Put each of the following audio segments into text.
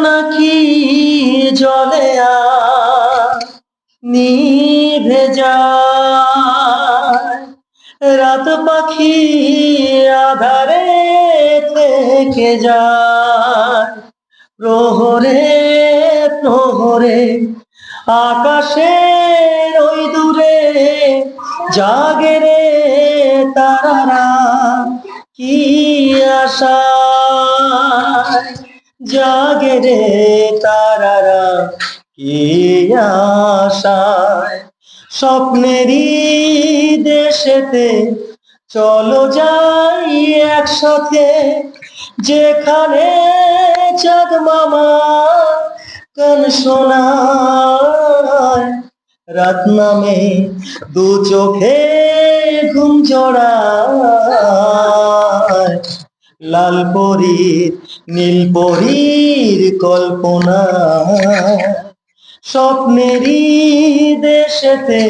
নাকি জলে নিভে যায়, রাত পাখি আধারে থেকে যায়। প্রহরে প্রহরে আকাশের ওই দূরে জাগে রে তারারা, কি আশায় জাগে রে তারারা, কি আশায়। স্বপ্নেরই দেশেতে চলো যাই একসাথে, যেখানে চাঁদ মামা গান শোনায়। রাত নামে দু চোখে ঘুম জড়ায়, লাল পরীর নীল পরীর কল্পনা। স্বপ্নেরই দেশেতে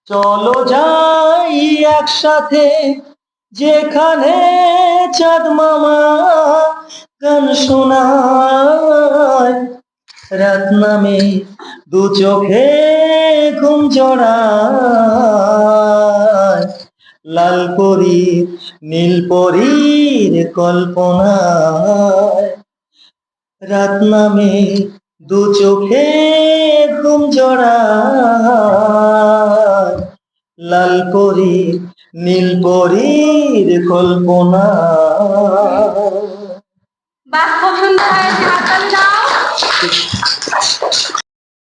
চলো যাই একসাথে, যেখানে চাঁদ মামা গান শোনায়। রাত নামে দু চোখে ঘুম জড়ায়, লাল পরীর নীল পরীর কল্পনায়। রাত নামে দু চোখে ঘুম জড়ায়, লাল পরীর নীল পরীর কল্পনা। বাহ, খুব সুন্দর হয়েছে, হাততালি দাও।